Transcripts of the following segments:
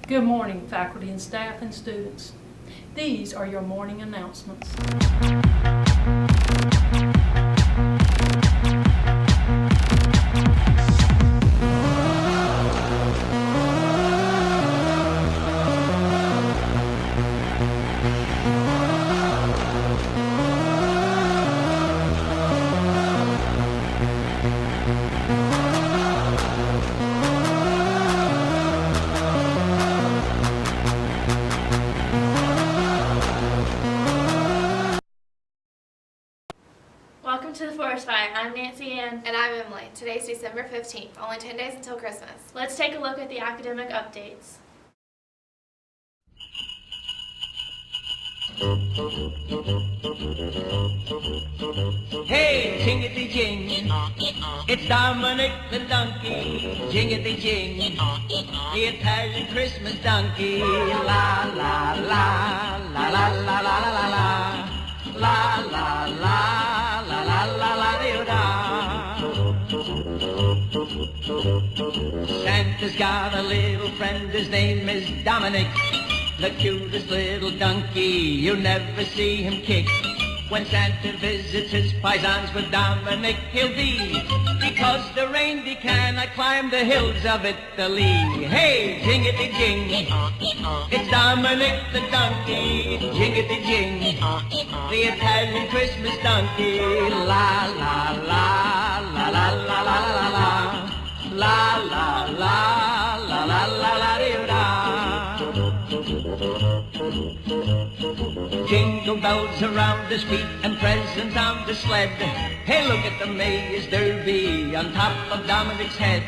Good morning, faculty and staff and students. These are your morning announcements. Welcome to the Forest Fire. I'm Nancy Ann. And I'm Emily. Today's December 15th, only 10 days until Christmas. Let's take a look at the academic updates. Hey, jingity jing, it's Dominic the donkey. Jingity jing, the Italian Christmas donkey. La la la, la la la la la la, la la la, la la la la da. Santa's got a little friend, his name is Dominic. The cutest little donkey, you'll never see him kick. When Santa visits his paisans with Dominic, he'll be, because the reindeer cannot climb the hills of Italy. Hey, jingity jing, it's Dominic the donkey. Jingity jing, the Italian Christmas donkey. La la la, la la la la la la, la la la, la la la la da. Jingle bells around his feet and presents on the sled. Hey, look at the Mayor's Derby on top of Dominic's head.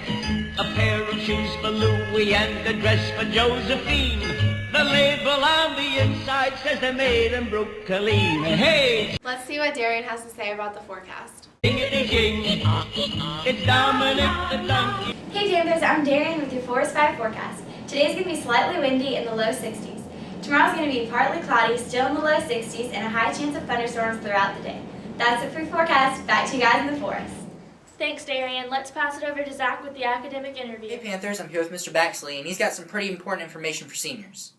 A pair of shoes for Louie and a dress for Josephine. The label on the inside says they're made in Brooklyn. Hey! Let's see what Darian has to say about the forecast. Ding-a-ding-ding, it's Dominic the donkey. Hey Panthers, I'm Darian with your Forest Fire forecast. Today's going to be slightly windy in the low 60s. Tomorrow's going to be partly cloudy, still in the low 60s, and a high chance of thunderstorms throughout the day. That's it for your forecast. Back to you guys in the forest. Thanks, Darian. Let's pass it over to Zach with the academic interview. Hey Panthers, I'm here with Mr. Baxley, and he's got some pretty important information for seniors.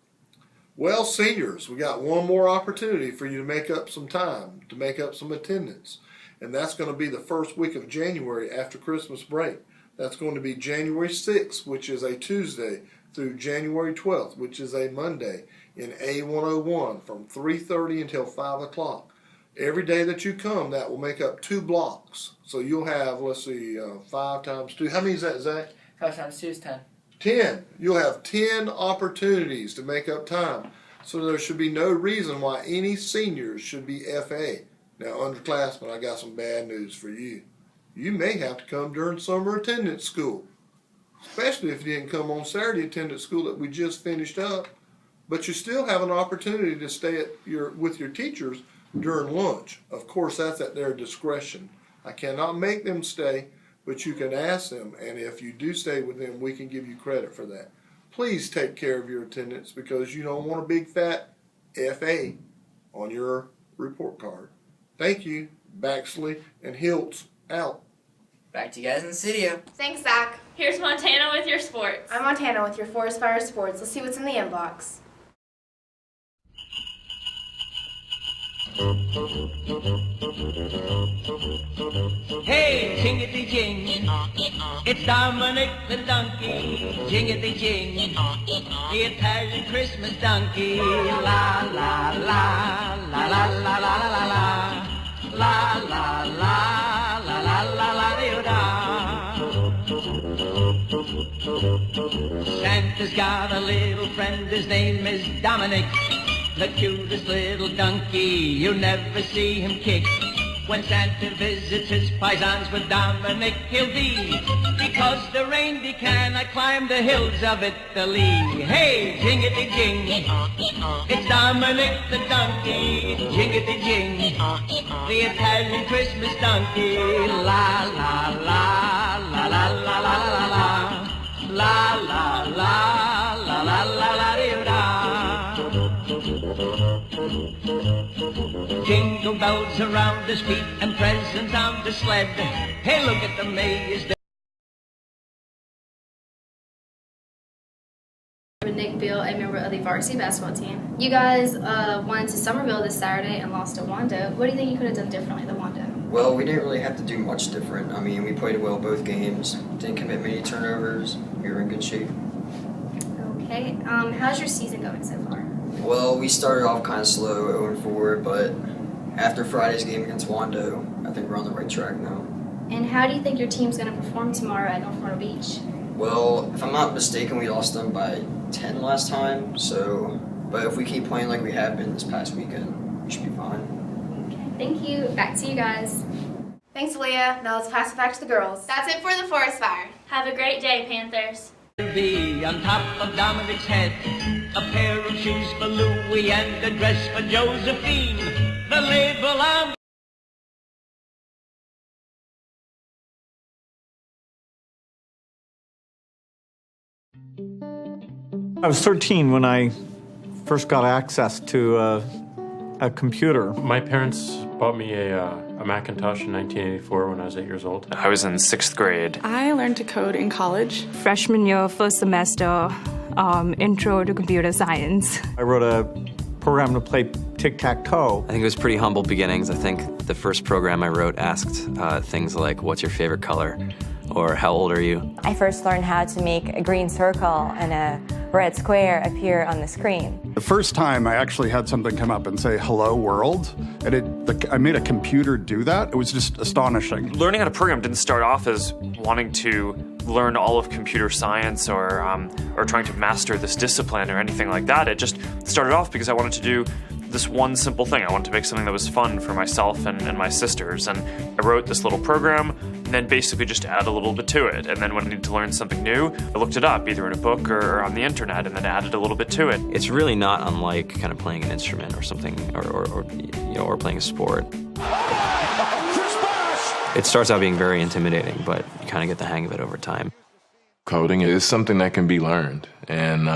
Well, seniors, we got one more opportunity for you to make up some time, to make up some attendance. And that's going to be the first week of January after Christmas break. That's going to be January 6th, which is a Tuesday, through January 12th, which is a Monday, in A101 from 3:30 until 5 o'clock. Every day that you come, that will make up 2 blocks. So you'll have, let's see, 5 times 2. How many is that, Zach? 5 times 2 is 10. 10. You'll have 10 opportunities to make up time. So there should be no reason why any seniors should be FA. Now, underclassmen, I got some bad news for you. You may have to come during summer attendance school, especially if you didn't come on Saturday attendance school that we just finished up. But you still have an opportunity to stay with your teachers during lunch. Of course, that's at their discretion. I cannot make them stay, but you can ask them, and if you do stay with them, we can give you credit for that. Please take care of your attendance because you don't want a big fat FA on your report card. Thank you, Baxley and Hiltz out. Back to you guys in the studio. Thanks, Zach. Here's Montana with your sports. I'm Montana with your Forest Fire sports. Let's see what's in the inbox. Hey, jingity jing, it's Dominic the donkey. Jingity jing, the Italian Christmas donkey. La la la, la la la la la la, la la la, la la la la da. Santa's got a little friend, his name is Dominic. The cutest little donkey, you'll never see him kick. When Santa visits his paisans with Dominic, he'll be, because the reindeer cannot climb the hills of Italy. Hey, jingity jing, it's Dominic the donkey. Jingity jing, the Italian Christmas donkey. La la la, la la la la la la, la la la, la la la la da. Jingle bells around his feet and presents on the sled. Hey, look at the Mayor's Nick Beal, a member of the varsity basketball team. You guys went to Somerville this Saturday and lost to Wando. What do you think you could have done differently than Wando? Well, we didn't really have to do much different. I mean, we played well both games, didn't commit many turnovers, we were in good shape. Okay, how's your season going so far? Well, we started off kind of slow, 0-4, but after Friday's game against Wando, I think we're on the right track now. And how do you think your team's going to perform tomorrow at North Myrtle Beach? Well, if I'm not mistaken, we lost them by 10 last time, but if we keep playing like we have been this past weekend, we should be fine. Okay, thank you. Back to you guys. Thanks, Leah. Now let's pass it back to the girls. That's it for the forest fire. Have a great day, Panthers. Be on top of Dominic's head, a pair of shoes for Louie and a dress for Josephine. The label on I was 13 when I first got access to a computer. My parents bought me a Macintosh in 1984 when I was 8 years old. I was in 6th grade. I learned to code in college. Freshman year, first semester, intro to computer science. I wrote a program to play tic-tac-toe. I think it was pretty humble beginnings. I think the first program I wrote asked things like, what's your favorite color? Or how old are you? I first learned how to make a green circle and a red square appear on the screen. The first time I actually had something come up and say, hello world, and I made a computer do that. It was just astonishing. Learning how to program didn't start off as wanting to learn all of computer science or trying to master this discipline or anything like that. It just started off because I wanted to do this one simple thing. I wanted to make something that was fun for myself and my sisters. And I wrote this little program and then basically just add a little bit to it. And then when I needed to learn something new, I looked it up either in a book or on the internet and then added a little bit to it. It's really not unlike kind of playing an instrument or something or playing a sport. It starts out being very intimidating, but you kind of get the hang of it over time. Coding is something that can be learned, and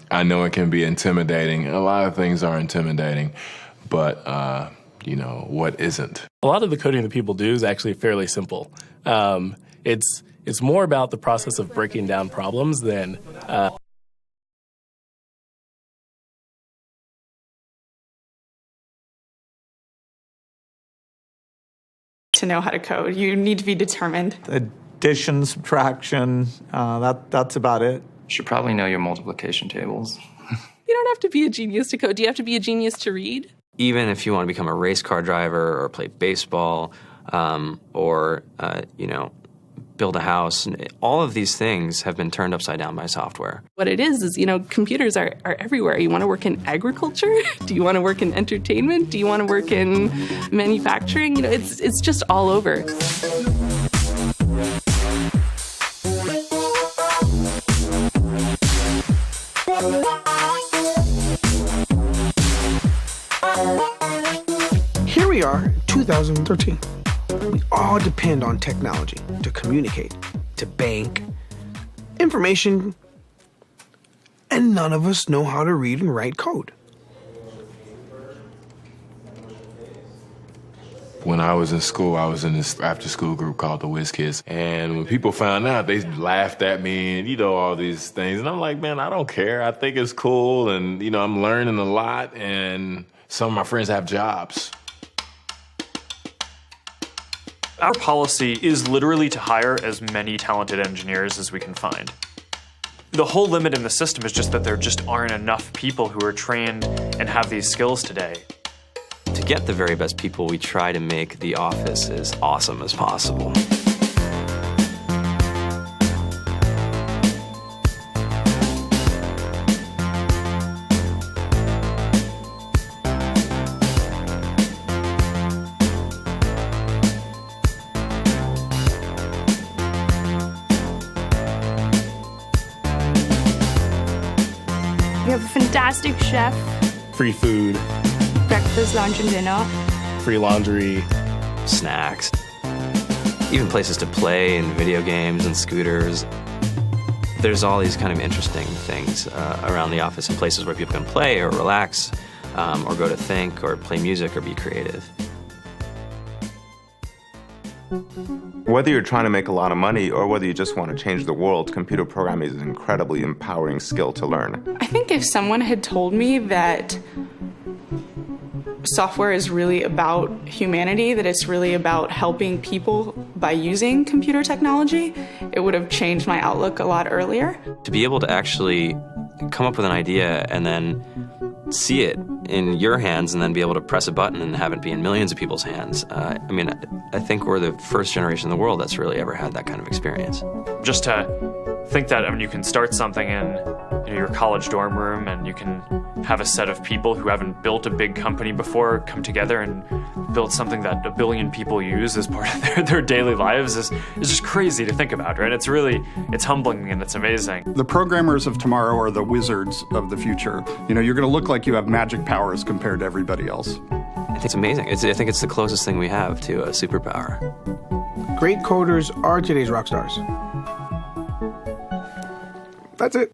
I know it can be intimidating. A lot of things are intimidating, but what isn't? A lot of the coding that people do is actually fairly simple. It's more about the process of breaking down problems than to know how to code. You need to be determined. Addition, subtraction, that's about it. You should probably know your multiplication tables. You don't have to be a genius to code. Do you have to be a genius to read? Even if you want to become a race car driver or play baseball or build a house, all of these things have been turned upside down by software. What it is, computers are everywhere. You want to work in agriculture? Do you want to work in entertainment? Do you want to work in manufacturing? It's just all over. Here we are, 2013. We all depend on technology to communicate, to bank, information, and none of us know how to read and write code. When I was in school, I was in this after-school group called the Whiz Kids. And when people found out, they laughed at me and, all these things. And I'm like, man, I don't care. I think it's cool. And, I'm learning a lot. And some of my friends have jobs. Our policy is literally to hire as many talented engineers as we can find. The whole limit in the system is just that there just aren't enough people who are trained and have these skills today. To get the very best people, we try to make the office as awesome as possible. We have a fantastic chef. Free food. Breakfast, lunch, and dinner. Free laundry. Snacks. Even places to play and video games and scooters. There's all these kind of interesting things around the office and places where people can play or relax or go to think or play music or be creative. Whether you're trying to make a lot of money or whether you just want to change the world, computer programming is an incredibly empowering skill to learn. I think if someone had told me that software is really about humanity, that it's really about helping people by using computer technology, it would have changed my outlook a lot earlier. To be able to actually come up with an idea and then see it in your hands and then be able to press a button and have it be in millions of people's hands. I mean, I think we're the first generation in the world that's really ever had that kind of experience. Just to think that, I mean, you can start something in your college dorm room and you can have a set of people who haven't built a big company before come together and build something that 1 billion people use as part of their daily lives is just crazy to think about, right? It's humbling and it's amazing. The programmers of tomorrow are the wizards of the future. You know, you're going to look like you have magic powers compared to everybody else. I think it's amazing. I think it's the closest thing we have to a superpower. Great coders are today's rock stars. That's it.